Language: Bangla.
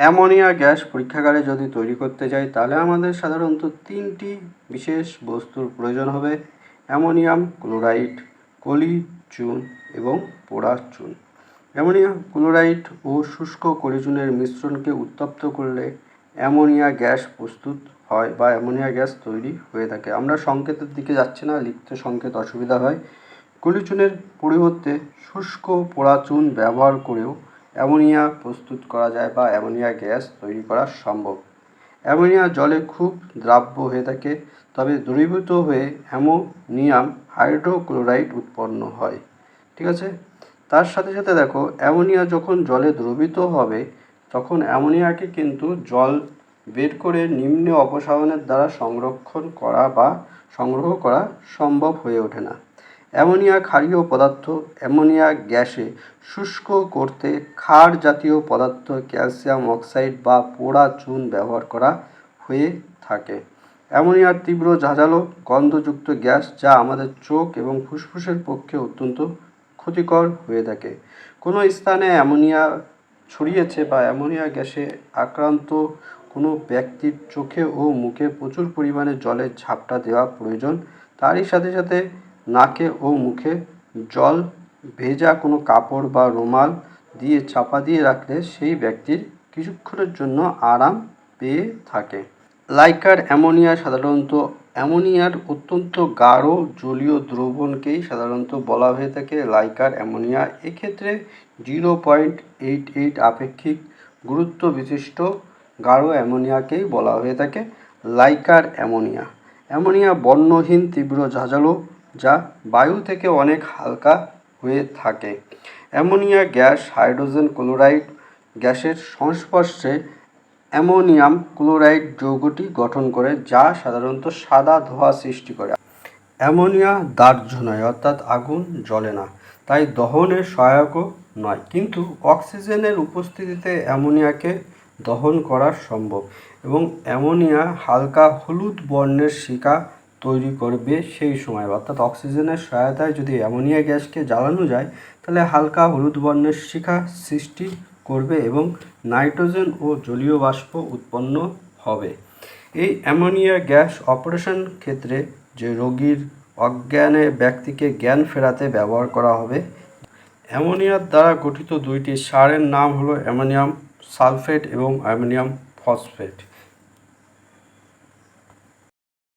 অ্যামোনিয়া গ্যাস পরীক্ষাগারে যদি তৈরি করতে যাই তাহলে আমাদের সাধারণত তিনটি বিশেষ বস্তুর প্রয়োজন হবে: অ্যামোনিয়াম ক্লোরাইড, কলি চুন এবং পোড়া চুন। অ্যামোনিয়া ক্লোরাইড ও শুষ্ক কলি চুনের মিশ্রণকে উত্তপ্ত করলে অ্যামোনিয়া গ্যাস প্রস্তুত হয় বা অ্যামোনিয়া গ্যাস তৈরি হয়ে থাকে। আমরা সংকেতের দিকে যাচ্ছি না, লিখতে সংকেত অসুবিধা হয়। কলি চুনের পরিবর্তে শুষ্ক পোড়া চুন ব্যবহার করেও অ্যামোনিয়া প্রস্তুত করা যায় বা অ্যামোনিয়া গ্যাস তৈরি করা সম্ভব। অ্যামোনিয়া জলে খুব দ্রাব্য হয়ে থাকে, তবে দ্রবীভূত হয়ে অ্যামোনিয়াম হাইড্রোক্লোরাইড উৎপন্ন হয়। ঠিক আছে, তার সাথে সাথে দেখো, অ্যামোনিয়া যখন জলে দ্রবীভূত হবে তখন অ্যামোনিয়াকে কিন্তু জল বের করে নিম্নে অপসারণের দ্বারা সংগ্রহ করা সম্ভব হয়ে ওঠে না। অ্যামোনিয়া ক্ষারীয় পদার্থ। অ্যামোনিয়া গ্যাসে শুষ্ক করতে ক্ষার জাতীয় পদার্থ ক্যালসিয়াম অক্সাইড বা পোড়া চুন ব্যবহার করা হয়ে থাকে। অ্যামোনিয়ার তীব্র ঝাঁঝালো গন্ধযুক্ত গ্যাস, যা আমাদের চোখ এবং ফুসফুসের পক্ষে অত্যন্ত ক্ষতিকর হয়ে থাকে। কোনো স্থানে অ্যামোনিয়া ছড়িয়েছে বা অ্যামোনিয়া গ্যাসে আক্রান্ত কোনো ব্যক্তির চোখে ও মুখে প্রচুর পরিমাণে জলের ঝাপটা দেওয়া প্রয়োজন। তারই সাথে সাথে নাকে ও মুখে জল ভেজা কোনো কাপড় বা রুমাল দিয়ে চাপা দিয়ে রাখলে সেই ব্যক্তির কিছুক্ষণের জন্য আরাম পেয়ে থাকে। লাইকার অ্যামোনিয়া সাধারণত অ্যামোনিয়ার অত্যন্ত গাঢ় জলীয় দ্রবণকেই সাধারণত বলা হয়ে থাকে লাইকার অ্যামোনিয়া। এক্ষেত্রে 0.88 আপেক্ষিক গুরুত্ব বিশিষ্ট গাঢ় অ্যামোনিয়াকেই বলা হয়ে থাকে লাইকার অ্যামোনিয়া। অ্যামোনিয়া বর্ণহীন তীব্র ঝাঁঝালো, যা বায়ু থেকে অনেক হালকা হয়ে থাকে। অ্যামোনিয়া গ্যাস হাইড্রোজেন ক্লোরাইড গ্যাসের সংস্পর্শে অ্যামোনিয়াম ক্লোরাইড যৌগটি গঠন করে, যা সাধারণত সাদা ধোঁয়া সৃষ্টি করে। অ্যামোনিয়া দাহ্য নয়, অর্থাৎ আগুন জ্বলে না, তাই দহনের সহায়কও নয়, কিন্তু অক্সিজেনের উপস্থিতিতে অ্যামোনিয়াকে দহন করা সম্ভব এবং অ্যামোনিয়া হালকা হলুদ বর্ণের শিখা তৈরি করবে সেই সময়। অর্থাৎ অক্সিজেনের সহায়তায় যদি অ্যামোনিয়া গ্যাসকে জ্বালানো যায় তাহলে হালকা হলুদ বর্ণের শিখা সৃষ্টি করবে এবং নাইট্রোজেন ও জলীয় বাষ্প উৎপন্ন হবে। এই অ্যামোনিয়া গ্যাস অপারেশন ক্ষেত্রে যে রোগীর অজ্ঞানে ব্যক্তিকে জ্ঞান ফেরাতে ব্যবহার করা হবে। অ্যামোনিয়ার দ্বারা গঠিত দুইটি সারের নাম হলো অ্যামোনিয়াম সালফেট এবং অ্যামোনিয়াম ফসফেট।